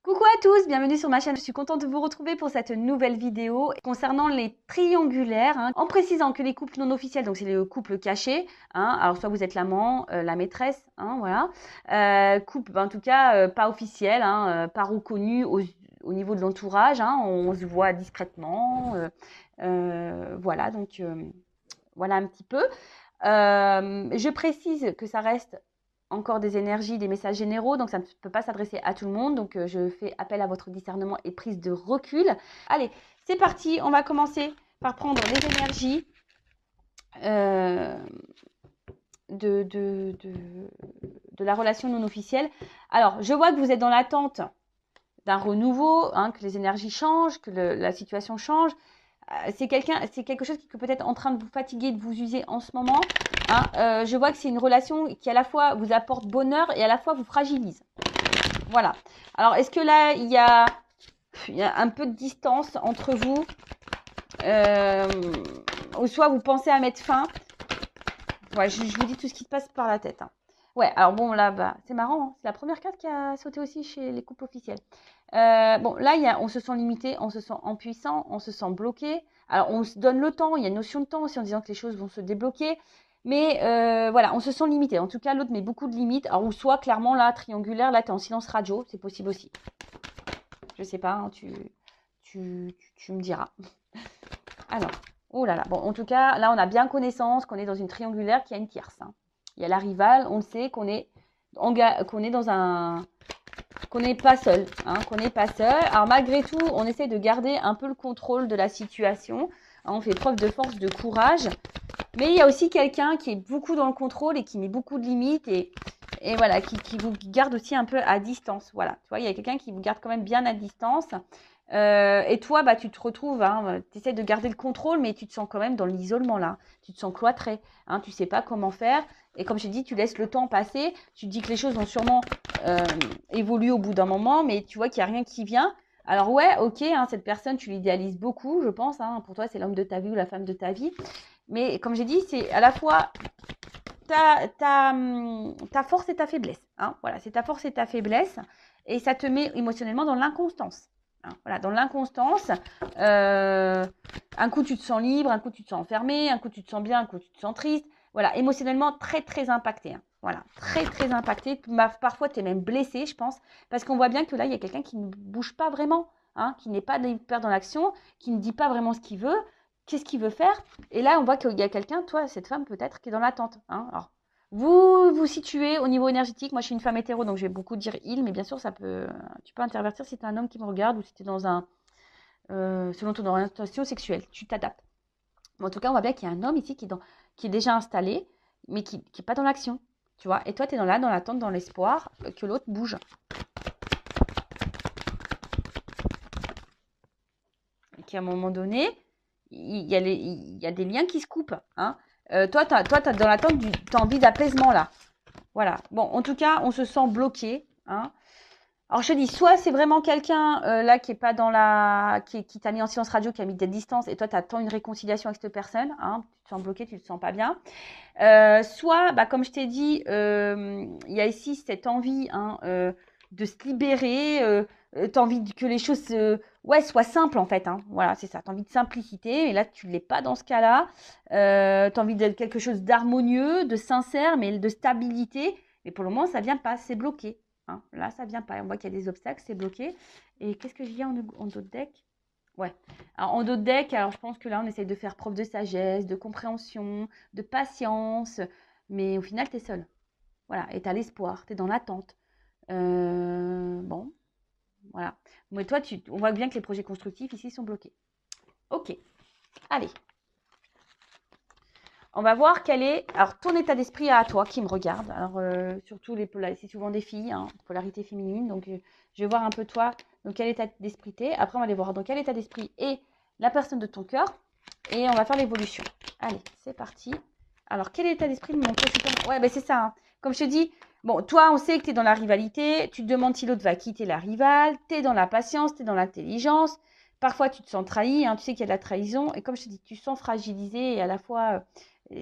Coucou à tous, bienvenue sur ma chaîne. Je suis contente de vous retrouver pour cette nouvelle vidéo concernant les triangulaires, en précisant que les couples non officiels, donc c'est le couple caché, alors soit vous êtes l'amant, la maîtresse, voilà, couple en tout cas pas officiel, pas reconnu au niveau de l'entourage, on se voit discrètement, voilà, donc voilà un petit peu. Je précise que ça reste encore des énergies, des messages généraux, donc ça ne peut pas s'adresser à tout le monde. Donc je fais appel à votre discernement et prise de recul. Allez, c'est parti, on va commencer par prendre les énergies de la relation non officielle. Alors, je vois que vous êtes dans l'attente d'un renouveau, que les énergies changent, que la situation change. C'est quelque chose qui est peut-être en train de vous fatiguer, de vous user en ce moment. Je vois que c'est une relation qui à la fois vous apporte bonheur et à la fois vous fragilise. Voilà. Alors, est-ce que là, il y a un peu de distance entre vous ou soit vous pensez à mettre fin. Ouais, je vous dis tout ce qui se passe par la tête. Ouais, alors bon, là, c'est marrant. C'est la première carte qui a sauté aussi chez les couples officiels. Bon, là, on se sent limité, on se sent impuissant, on se sent bloqué. Alors, on se donne le temps, il y a une notion de temps aussi en disant que les choses vont se débloquer. Mais voilà, on se sent limité. En tout cas, l'autre met beaucoup de limites. Alors, ou soit, clairement, là, triangulaire, là, tu es en silence radio. C'est possible aussi. Je sais pas, tu me diras. Alors, oh là là. Bon, en tout cas, là, on a bien connaissance qu'on est dans une triangulaire qui a une tierce. Il y a la rivale, on le sait qu'on est dans un... qu'on n'est pas seul, qu'on n'est pas seul. Alors malgré tout, on essaie de garder un peu le contrôle de la situation. On fait preuve de force, de courage. Mais il y a aussi quelqu'un qui est beaucoup dans le contrôle et qui met beaucoup de limites et voilà, qui vous garde aussi un peu à distance. Voilà, tu vois, il y a quelqu'un qui vous garde quand même bien à distance. Et toi, tu te retrouves, tu essaies de garder le contrôle, mais tu te sens quand même dans l'isolement là. Tu te sens cloîtré, tu sais pas comment faire. Et comme je t'ai dit, tu laisses le temps passer. Tu te dis que les choses vont sûrement évoluer au bout d'un moment, mais tu vois qu'il n'y a rien qui vient. Alors ouais, ok, cette personne, tu l'idéalises beaucoup, je pense. Pour toi, c'est l'homme de ta vie ou la femme de ta vie. Mais comme j'ai dit, c'est à la fois ta force et ta faiblesse. Voilà, c'est ta force et ta faiblesse. Et ça te met émotionnellement dans l'inconstance. Voilà, dans l'inconstance, un coup tu te sens libre, un coup tu te sens enfermé, un coup tu te sens bien, un coup tu te sens triste. Voilà, émotionnellement très très impacté. Voilà, très très impacté. Parfois tu es même blessé, je pense, parce qu'on voit bien que là il y a quelqu'un qui ne bouge pas vraiment, qui n'est pas hyper dans l'action, qui ne dit pas vraiment ce qu'il veut, qu'est-ce qu'il veut faire. Et là on voit qu'il y a quelqu'un, toi, cette femme peut-être, qui est dans l'attente. Alors, vous vous situez au niveau énergétique. Moi, je suis une femme hétéro, donc je vais beaucoup dire il, mais bien sûr, tu peux intervertir si tu es un homme qui me regarde ou si tu es dans selon ton orientation sexuelle. Tu t'adaptes. Mais en tout cas, on voit bien qu'il y a un homme ici qui est déjà installé, mais qui n'est pas dans l'action. Tu vois. Et toi, tu es dans l'attente, dans l'espoir que l'autre bouge. Et qu'à un moment donné, il y a des liens qui se coupent. Toi, dans l'attente, tu as envie d'apaisement là. Voilà. Bon, en tout cas, on se sent bloqué. Alors, je te dis, soit c'est vraiment quelqu'un là qui est pas qui t'a mis en silence radio, qui a mis des distances, et toi, tu attends une réconciliation avec cette personne. Tu te sens bloqué, tu te sens pas bien. Soit, comme je t'ai dit, il y a ici cette envie de se libérer. Tu as envie que les choses soient simples, en fait. Voilà, c'est ça. Tu as envie de simplicité, mais là, tu ne l'es pas dans ce cas-là. Tu as envie de quelque chose d'harmonieux, de sincère, mais de stabilité. Mais pour le moment, ça ne vient pas, c'est bloqué. Là, ça ne vient pas. On voit qu'il y a des obstacles, c'est bloqué. Et qu'est-ce que je dis en dos de deck? Ouais. Alors, en dos de deck, alors je pense que là, on essaye de faire preuve de sagesse, de compréhension, de patience. Mais au final, tu es seul. Voilà. Et tu as l'espoir, tu es dans l'attente. Bon, voilà. Mais toi, on voit bien que les projets constructifs ici sont bloqués. Ok. Allez. On va voir quel est ton état d'esprit à toi qui me regarde. Alors, surtout, c'est souvent des filles, polarité féminine. Donc, je vais voir un peu toi, dans quel état d'esprit t'es. Après, on va aller voir dans quel état d'esprit est la personne de ton cœur. Et on va faire l'évolution. Allez, c'est parti. Alors, quel état d'esprit de mon consultant? Ouais, c'est ça. Comme je te dis, bon, toi, on sait que tu es dans la rivalité. Tu te demandes si l'autre va quitter la rivale. Tu es dans la patience, tu es dans l'intelligence. Parfois, tu te sens trahi. Tu sais qu'il y a de la trahison. Et comme je te dis, tu te sens fragilisé et à la fois...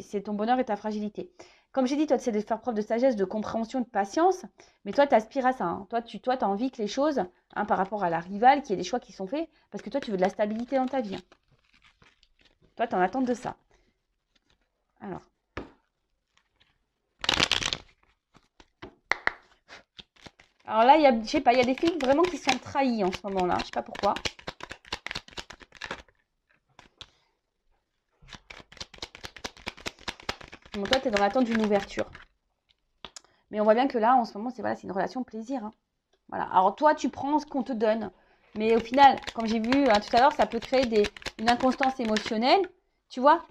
c'est ton bonheur et ta fragilité. Comme j'ai dit, toi, tu sais de faire preuve de sagesse, de compréhension, de patience, mais toi, tu aspires à ça. Hein. Toi, tu as envie que les choses, hein, par rapport à la rivale, qu'il y ait des choix qui sont faits, parce que toi, tu veux de la stabilité dans ta vie. Hein. Toi, tu en attends de ça. Alors. Alors là, je sais pas, il y a des filles vraiment qui sont trahies en ce moment-là. Je sais pas pourquoi. Bon, toi, tu es dans l'attente d'une ouverture. Mais on voit bien que là, en ce moment, c'est voilà, une relation de plaisir. Hein. Voilà. Alors toi, tu prends ce qu'on te donne. Mais au final, comme j'ai vu hein, tout à l'heure, ça peut créer une inconstance émotionnelle. Tu vois,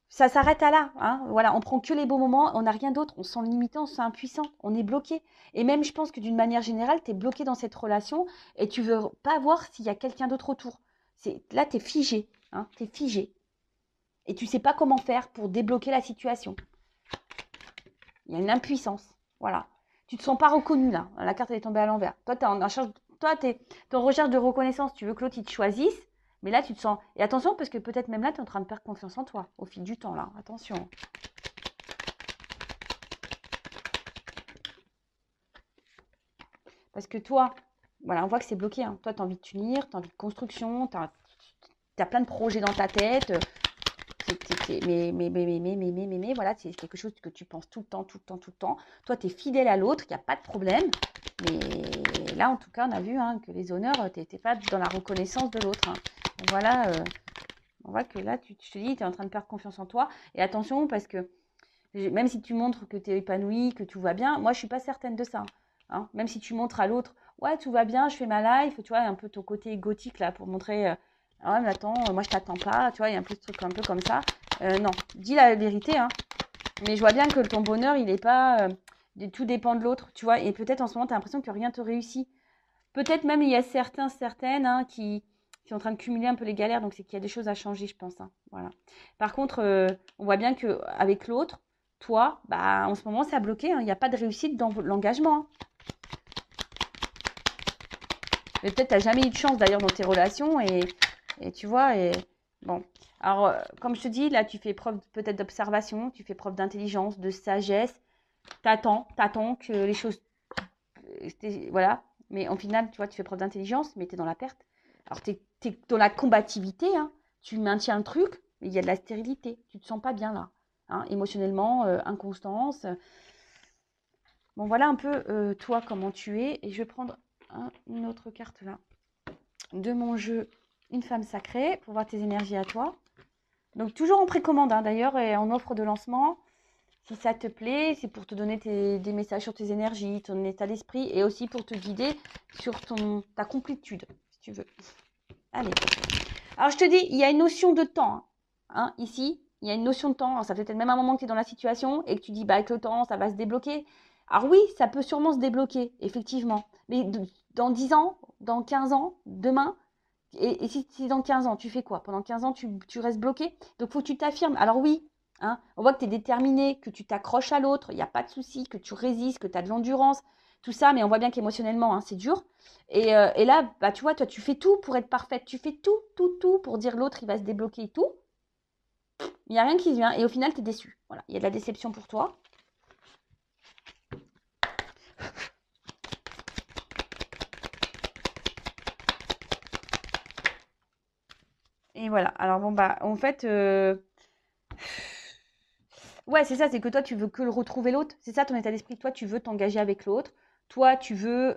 ça s'arrête à là. Hein. Voilà, on prend que les beaux moments, on n'a rien d'autre. On se sent limité, on se sent impuissant, on est bloqué. Et même, je pense que d'une manière générale, tu es bloqué dans cette relation et tu veux pas voir s'il y a quelqu'un d'autre autour. Là, tu es figé. Hein, tu es figé. Et tu sais pas comment faire pour débloquer la situation. Il y a une impuissance. Voilà. Tu ne te sens pas reconnu là. La carte elle est tombée à l'envers. Toi, tu es en recherche de reconnaissance. Tu veux que l'autre il te choisisse. Mais là, tu te sens. Et attention, parce que peut-être même là, tu es en train de perdre confiance en toi au fil du temps là. Attention. Parce que toi, voilà, on voit que c'est bloqué. Hein. Toi, tu as envie de t'unir, tu as envie de construction, tu as plein de projets dans ta tête. Mais, voilà, c'est quelque chose que tu penses tout le temps, tout le temps, tout le temps. Toi, tu es fidèle à l'autre, il n'y a pas de problème. Mais là, en tout cas, on a vu hein, que les honneurs, tu n'étais pas dans la reconnaissance de l'autre. Hein. Donc voilà, on voit que là, tu te dis, tu es en train de perdre confiance en toi. Et attention, parce que même si tu montres que tu es épanoui, que tout va bien, moi, je ne suis pas certaine de ça. Hein. Même si tu montres à l'autre, ouais, tout va bien, je fais ma life, tu vois, un peu ton côté égotique là, pour montrer... ah ouais, mais attends, moi je t'attends pas, tu vois, il y a un peu ce truc un peu comme ça. Non, dis la vérité, hein. Mais je vois bien que ton bonheur, il n'est pas. Tout dépend de l'autre, tu vois. Et peut-être en ce moment, tu as l'impression que rien te réussit. Peut-être même il y a certaines hein, qui sont en train de cumuler un peu les galères, donc c'est qu'il y a des choses à changer, je pense. Hein. Voilà. Par contre, on voit bien qu'avec l'autre, toi, bah, en ce moment, ça a bloqué. Hein. Il n'y a pas de réussite dans l'engagement. Hein. Mais peut-être tu n'as jamais eu de chance d'ailleurs dans tes relations et tu vois, et bon. Alors, comme je te dis, là, tu fais preuve peut-être d'observation, tu fais preuve d'intelligence, de sagesse. T'attends que les choses... Voilà. Mais en final, tu vois, tu fais preuve d'intelligence, mais tu es dans la perte. Alors, tu es dans la combativité, hein. Tu maintiens le truc, mais il y a de la stérilité. Tu te sens pas bien là. Hein, émotionnellement, inconstance. Bon, voilà un peu, toi, comment tu es. Et je vais prendre une autre carte là. De mon jeu, une femme sacrée, pour voir tes énergies à toi. Donc, toujours en précommande, hein, d'ailleurs, et en offre de lancement. Si ça te plaît, c'est pour te donner des messages sur tes énergies, ton état d'esprit, et aussi pour te guider sur ta complétude, si tu veux. Allez. Alors, je te dis, il y a une notion de temps. Hein, ici, il y a une notion de temps. Alors, ça fait peut-être même un moment que tu es dans la situation et que tu dis, bah, avec le temps, ça va se débloquer. Alors oui, ça peut sûrement se débloquer, effectivement. Mais dans 10 ans, dans 15 ans, demain, et si dans 15 ans, tu fais quoi? Pendant 15 ans, tu restes bloqué? Donc, il faut que tu t'affirmes. Alors oui, hein, on voit que tu es déterminé, que tu t'accroches à l'autre, il n'y a pas de souci, que tu résistes, que tu as de l'endurance, tout ça, mais on voit bien qu'émotionnellement, hein, c'est dur. Et là, bah, tu vois, toi, tu fais tout pour être parfaite. Tu fais tout pour dire l'autre, il va se débloquer et tout. Il n'y a rien qui vient. Et au final, tu es déçu. Voilà, il y a de la déception pour toi. Et voilà. Alors bon, bah, en fait... Ouais, c'est ça, c'est que toi, tu veux que le retrouver l'autre. C'est ça ton état d'esprit. Toi, tu veux t'engager avec l'autre. Toi, tu veux...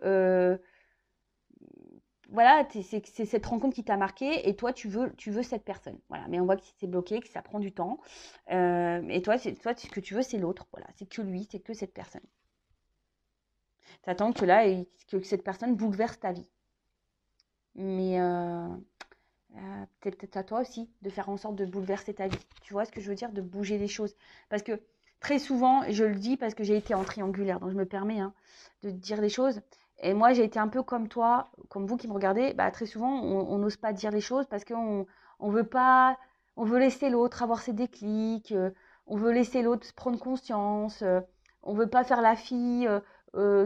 voilà, c'est cette rencontre qui t'a marqué et toi, tu veux cette personne. Voilà, mais on voit que c'est bloqué, que ça prend du temps. Et toi, ce que tu veux, c'est l'autre. Voilà, c'est que lui, c'est que cette personne. Tu attends que là, que cette personne bouleverse ta vie. Mais peut-être à toi aussi de faire en sorte de bouleverser ta vie. Tu vois ce que je veux dire? De bouger les choses. Parce que très souvent, je le dis parce que j'ai été en triangulaire, donc je me permets hein, de dire les choses. Et moi, j'ai été un peu comme toi, comme vous qui me regardez. Bah, très souvent, on n'ose pas dire les choses parce on veut pas, on veut laisser l'autre avoir ses déclics, on veut laisser l'autre prendre conscience, on veut pas faire la fille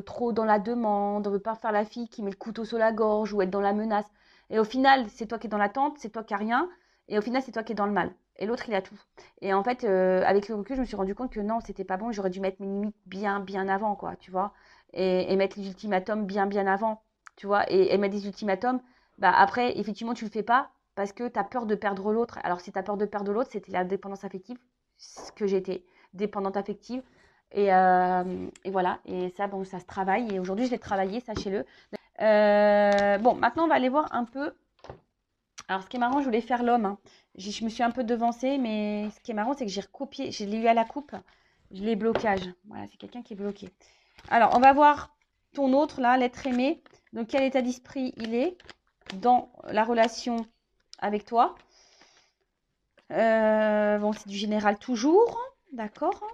trop dans la demande, on veut pas faire la fille qui met le couteau sur la gorge ou être dans la menace. Et au final, c'est toi qui es dans l'attente, c'est toi qui n'as rien. Et au final, c'est toi qui es dans le mal. et l'autre, il a tout. Et en fait, avec le recul, je me suis rendu compte que non, c'était pas bon. J'aurais dû mettre mes limites bien avant, quoi, tu vois. Et mettre les ultimatums bien avant, tu vois. Et mettre des ultimatums, bah après, effectivement, tu le fais pas parce que tu as peur de perdre l'autre. Alors, si tu as peur de perdre l'autre, c'était la dépendance affective, ce que j'étais, dépendante affective. Et voilà. Et ça, bon, ça se travaille. Et aujourd'hui, je l'ai travaillé, sachez-le. Bon, maintenant, on va aller voir un peu. Alors, ce qui est marrant, je voulais faire l'homme, hein. Je me suis un peu devancée, mais ce qui est marrant, c'est que j'ai recopié, je l'ai eu à la coupe, je l'ai blocage. Voilà, c'est quelqu'un qui est bloqué. Alors, on va voir ton autre, là, l'être aimé. Donc, quel état d'esprit il est dans la relation avec toi. Bon, c'est du général toujours, d'accord.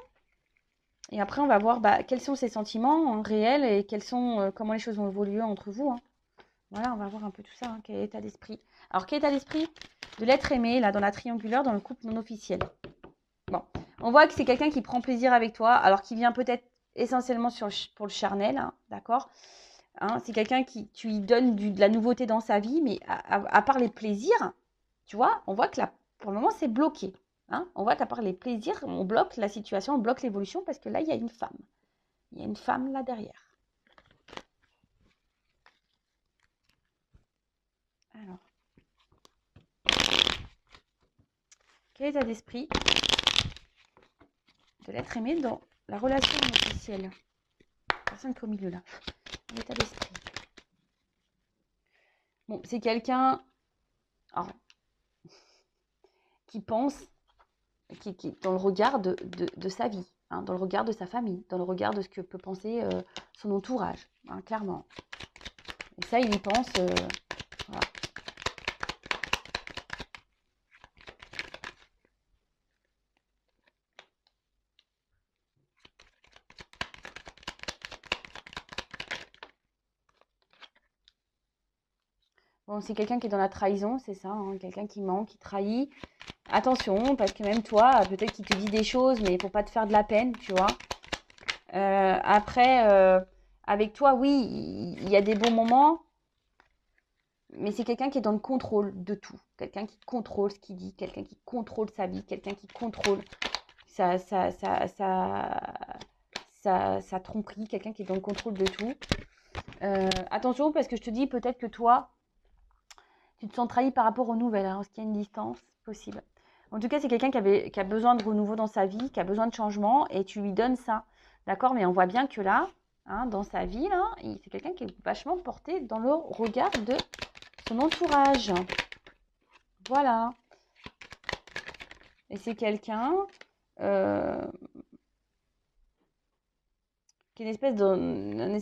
Et après, on va voir quels sont ses sentiments réels et comment les choses vont évoluer entre vous, hein. Voilà, on va voir un peu tout ça, hein, quel est l'état d'esprit. Alors, quel est l'état d'esprit de l'être aimé, là, dans la triangulaire, dans le couple non officiel. Bon, on voit que c'est quelqu'un qui prend plaisir avec toi, alors qu'il vient peut-être essentiellement pour le charnel, hein, d'accord, hein, c'est quelqu'un qui, tu lui donnes de la nouveauté dans sa vie, mais à part les plaisirs, tu vois, on voit que là, pour le moment, c'est bloqué. Hein, on voit qu'à part les plaisirs, on bloque la situation, on bloque l'évolution, parce que là, il y a une femme. Il y a une femme là derrière. Alors, quel état d'esprit de l'être aimé dans la relation officielle? Personne qui est au milieu là. L'état d'esprit. Bon, c'est quelqu'un qui pense, qui est dans le regard de sa vie, hein, dans le regard de sa famille, dans le regard de ce que peut penser son entourage, hein, clairement. Et ça, il y pense. Voilà. Bon, c'est quelqu'un qui est dans la trahison, c'est ça, hein, quelqu'un qui ment, qui trahit. Attention, parce que même toi, peut-être qu'il te dit des choses, mais il ne faut pas te faire de la peine, tu vois. Après, avec toi, oui, il y a des bons moments, mais c'est quelqu'un qui est dans le contrôle de tout. Quelqu'un qui contrôle ce qu'il dit, quelqu'un qui contrôle sa vie, quelqu'un qui contrôle sa tromperie, quelqu'un qui est dans le contrôle de tout. Attention, parce que je te dis peut-être que toi, tu te sens trahi par rapport aux nouvelles, hein, parce qu'il y a une distance possible. En tout cas, c'est quelqu'un qui a besoin de renouveau dans sa vie, qui a besoin de changement, et tu lui donnes ça. D'accord? Mais on voit bien que là, hein, dans sa vie, là, c'est quelqu'un qui est vachement porté dans le regard de son entourage. Voilà. Et c'est quelqu'un qui est une espèce de...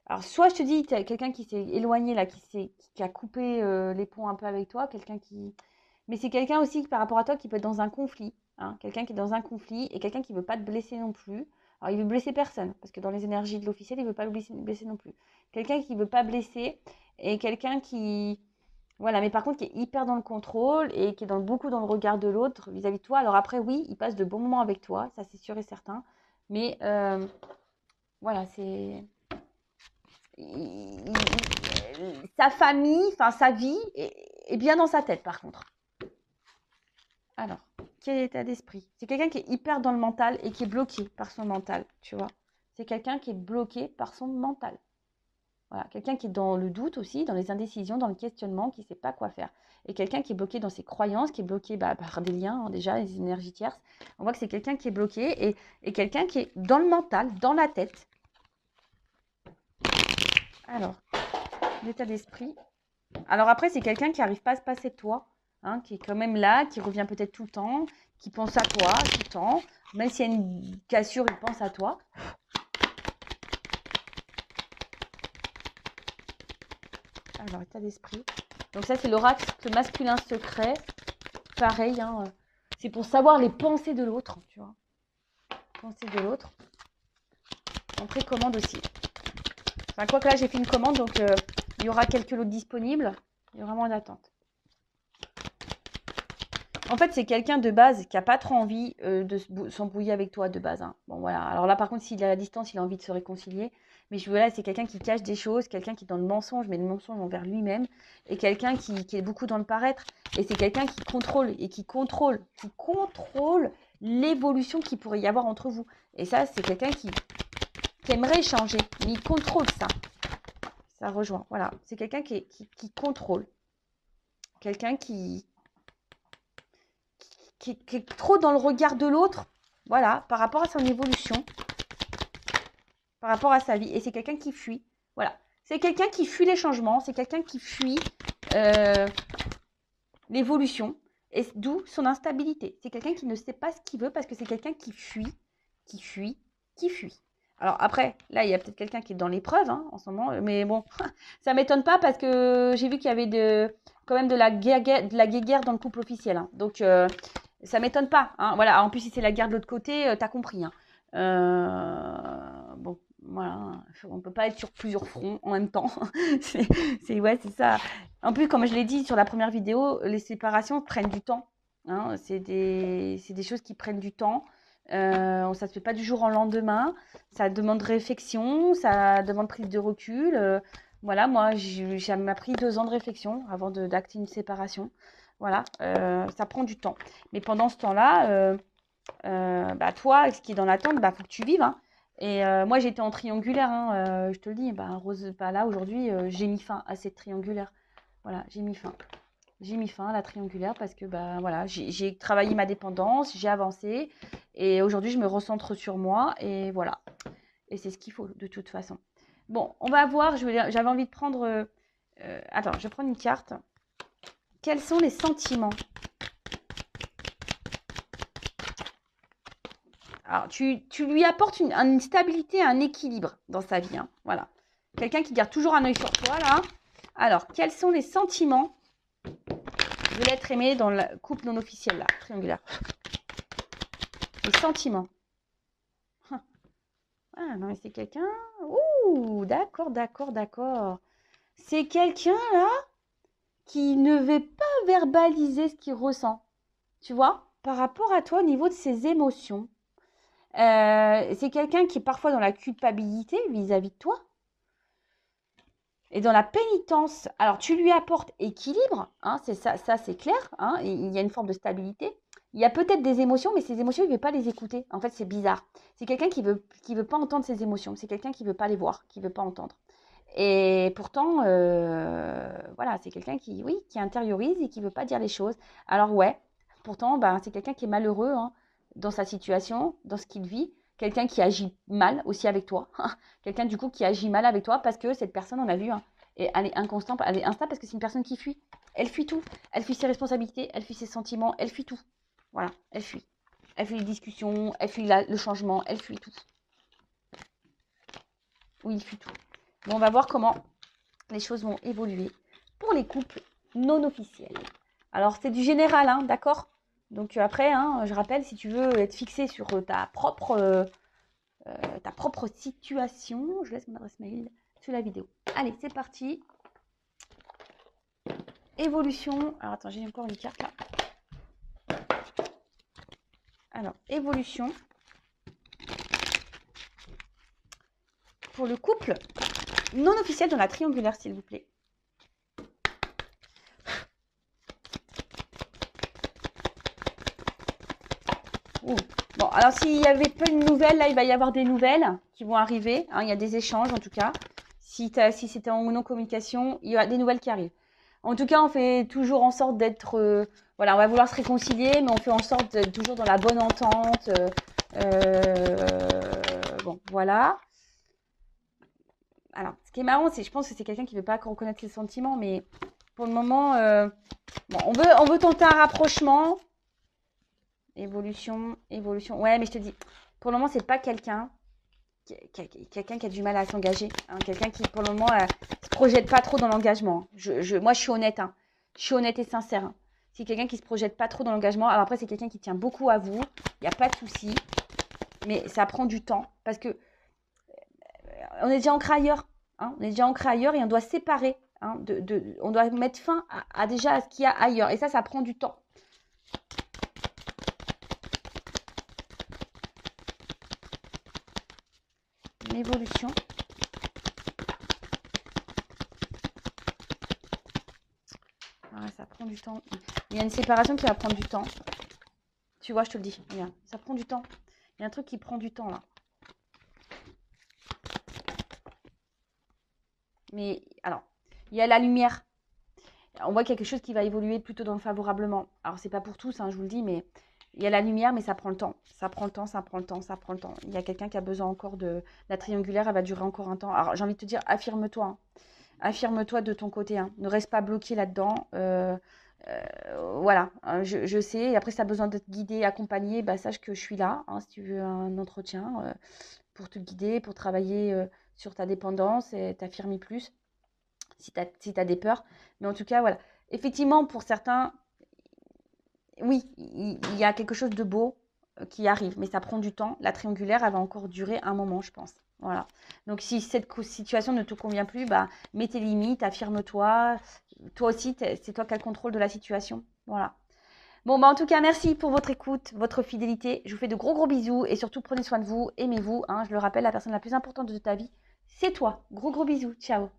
Alors, soit je te dis, tu as quelqu'un qui s'est éloigné, là, qui a coupé les ponts un peu avec toi, quelqu'un qui... Mais c'est quelqu'un aussi, par rapport à toi, qui peut être dans un conflit. Hein, quelqu'un qui est dans un conflit et quelqu'un qui ne veut pas te blesser non plus. Alors, il veut blesser personne, parce que dans les énergies de l'officiel, il ne veut pas le blesser non plus. Quelqu'un qui ne veut pas blesser et quelqu'un qui... Voilà, mais par contre, qui est hyper dans le contrôle et qui est beaucoup dans le regard de l'autre vis-à-vis de toi. Alors après, oui, il passe de bons moments avec toi, ça c'est sûr et certain. Mais voilà, c'est... Sa famille, enfin sa vie est bien dans sa tête par contre. Alors, quel état d'esprit? C'est quelqu'un qui est hyper dans le mental et qui est bloqué par son mental, tu vois. C'est quelqu'un qui est bloqué par son mental. Voilà, quelqu'un qui est dans le doute aussi, dans les indécisions, dans le questionnement, qui ne sait pas quoi faire. Et quelqu'un qui est bloqué dans ses croyances, qui est bloqué par des liens, hein, déjà, les énergies tierces. On voit que c'est quelqu'un qui est bloqué et quelqu'un qui est dans le mental, dans la tête. Alors, l'état d'esprit. Alors après, c'est quelqu'un qui n'arrive pas à se passer de toi, hein, qui est quand même là, qui revient peut-être tout le temps, qui pense à toi tout le temps. Même s'il y a une cassure, il pense à toi. Alors, état d'esprit. Donc ça, c'est l'oracle masculin secret. Pareil, hein, c'est pour savoir les pensées de l'autre, tu vois. Pensées de l'autre. En précommande aussi. Enfin, quoi que là, j'ai fait une commande, donc il y aura quelques lots disponibles. Il y aura moins d'attente. En fait, c'est quelqu'un de base qui n'a pas trop envie de s'embrouiller avec toi de base. Hein. Bon, voilà. Alors là, par contre, s'il est à la distance, il a envie de se réconcilier. Mais voilà, c'est quelqu'un qui cache des choses, quelqu'un qui est dans le mensonge, mais le mensonge envers lui-même. Et quelqu'un qui est beaucoup dans le paraître. Et c'est quelqu'un qui contrôle l'évolution qu'il pourrait y avoir entre vous. Et ça, c'est quelqu'un qui aimerait échanger, mais il contrôle ça. Ça rejoint. Voilà. C'est quelqu'un qui contrôle. Quelqu'un qui est trop dans le regard de l'autre, voilà, par rapport à son évolution, par rapport à sa vie. Et c'est quelqu'un qui fuit, voilà. C'est quelqu'un qui fuit les changements, c'est quelqu'un qui fuit l'évolution, et d'où son instabilité. C'est quelqu'un qui ne sait pas ce qu'il veut parce que c'est quelqu'un qui fuit. Alors après, là, il y a peut-être quelqu'un qui est dans l'épreuve hein, en ce moment, mais bon, ça ne m'étonne pas parce que j'ai vu qu'il y avait quand même de la guéguerre dans le couple officiel. Hein. Donc, ça ne m'étonne pas. Hein. Voilà. En plus, si c'est la guerre de l'autre côté, tu as compris. Hein. Bon, voilà. On ne peut pas être sur plusieurs fronts en même temps. Ouais, c'est ça. En plus, comme je l'ai dit sur la première vidéo, les séparations prennent du temps. Hein. C'est des choses qui prennent du temps. Ça ne se fait pas du jour au lendemain. Ça demande réflexion, ça demande prise de recul. Voilà, moi, ça m'a pris 2 ans de réflexion avant d'acter une séparation. Voilà, ça prend du temps. Mais pendant ce temps-là, bah, toi, ce qui est dans l'attente, bah, faut que tu vives. Hein. Et moi, j'étais en triangulaire. Hein, je te le dis, bah, Rose, bah, là, aujourd'hui, j'ai mis fin à cette triangulaire. Voilà, j'ai mis fin. J'ai mis fin à la triangulaire parce que bah, voilà, j'ai travaillé ma dépendance, j'ai avancé et aujourd'hui je me recentre sur moi et voilà. Et c'est ce qu'il faut de toute façon. Bon, on va voir, j'avais envie de prendre... attends, je vais prendre une carte. Quels sont les sentiments? Alors, tu lui apportes une stabilité, un équilibre dans sa vie. Hein, voilà. Quelqu'un qui garde toujours un œil sur toi là. Alors, quels sont les sentiments de l'être aimé dans le couple non officiel, là, triangulaire? Les sentiments. Ah non, mais c'est quelqu'un... Ouh, d'accord. C'est quelqu'un, là, qui ne veut pas verbaliser ce qu'il ressent. Tu vois? Par rapport à toi, au niveau de ses émotions. C'est quelqu'un qui est parfois dans la culpabilité vis-à-vis de toi. Et dans la pénitence, alors tu lui apportes équilibre, hein, c'est ça c'est clair, hein, il y a une forme de stabilité. Il y a peut-être des émotions, mais ces émotions, il ne veut pas les écouter. En fait, c'est bizarre. C'est quelqu'un qui veut pas entendre ses émotions. C'est quelqu'un qui ne veut pas les voir, qui ne veut pas entendre. Et pourtant, voilà, c'est quelqu'un qui intériorise et qui ne veut pas dire les choses. Alors ouais, pourtant, ben, c'est quelqu'un qui est malheureux hein, dans sa situation, dans ce qu'il vit. Quelqu'un qui agit mal aussi avec toi. Quelqu'un du coup qui agit mal avec toi parce que cette personne, on a vu, hein, et elle est inconstante, elle est instable parce que c'est une personne qui fuit. Elle fuit tout. Elle fuit ses responsabilités, elle fuit ses sentiments, elle fuit tout. Voilà, elle fuit. Elle fuit les discussions, elle fuit le changement, elle fuit tout. Oui, il fuit tout. Bon, on va voir comment les choses vont évoluer pour les couples non officiels. Alors, c'est du général, hein, d'accord? Donc après, hein, je rappelle, si tu veux être fixé sur ta propre situation, je laisse mon adresse mail sous la vidéo. Allez, c'est parti. Évolution. Alors, attends, j'ai encore une carte là. Alors, évolution. Pour le couple non officiel dans la triangulaire, s'il vous plaît. Ouh. Bon, alors s'il n'y avait pas de nouvelles, là, il va y avoir des nouvelles qui vont arriver. Hein, il y a des échanges, en tout cas. Si c'était en non-communication, il y a des nouvelles qui arrivent. En tout cas, on fait toujours en sorte d'être... voilà, on va vouloir se réconcilier, mais on fait en sorte d'être toujours dans la bonne entente. Bon, voilà. Alors, ce qui est marrant, c'est je pense que c'est quelqu'un qui ne veut pas reconnaître ses sentiments, mais pour le moment, bon, on veut tenter un rapprochement. Évolution. Ouais, mais je te dis, pour le moment, c'est pas quelqu'un qui a du mal à s'engager. Hein, quelqu'un qui, pour le moment, se projette pas trop dans l'engagement. Moi, je suis honnête. Hein. Je suis honnête et sincère. Hein. C'est quelqu'un qui se projette pas trop dans l'engagement. Alors après, c'est quelqu'un qui tient beaucoup à vous. Il n'y a pas de souci. Mais ça prend du temps. Parce que on est déjà ancré ailleurs. Hein, on est déjà ancré ailleurs et on doit séparer. Hein, on doit mettre fin à déjà à ce qu'il y a ailleurs. Et ça prend du temps. évolution. Ah, ça prend du temps. Il y a une séparation qui va prendre du temps. Tu vois, je te le dis. Regarde, ça prend du temps. Il y a un truc qui prend du temps là. Mais alors, il y a la lumière. On voit quelque chose qui va évoluer plutôt dans le favorablement. Alors, c'est pas pour tous, hein, je vous le dis, mais il y a la lumière, mais ça prend le temps. Ça prend le temps, ça prend le temps, ça prend le temps. Il y a quelqu'un qui a besoin encore de... La triangulaire, elle va durer encore un temps. Alors, j'ai envie de te dire, affirme-toi. Hein. Affirme-toi de ton côté. Hein. Ne reste pas bloqué là-dedans. Voilà, je sais. Et après, si tu as besoin d'être guidé, accompagné, bah, sache que je suis là. Hein, si tu veux un entretien pour te guider, pour travailler sur ta dépendance et t'affirmer plus si tu as des peurs. Mais en tout cas, voilà. Effectivement, pour certains, oui, il y a quelque chose de beau qui arrive, mais ça prend du temps. La triangulaire, elle va encore durer un moment, je pense. Voilà. Donc, si cette situation ne te convient plus, bah, mets tes limites, affirme-toi. Toi aussi, c'est toi qui as le contrôle de la situation. Voilà. Bon, bah, en tout cas, merci pour votre écoute, votre fidélité. Je vous fais de gros gros bisous et surtout, prenez soin de vous, aimez-vous. Hein. Je le rappelle, la personne la plus importante de ta vie, c'est toi. Gros gros bisous. Ciao.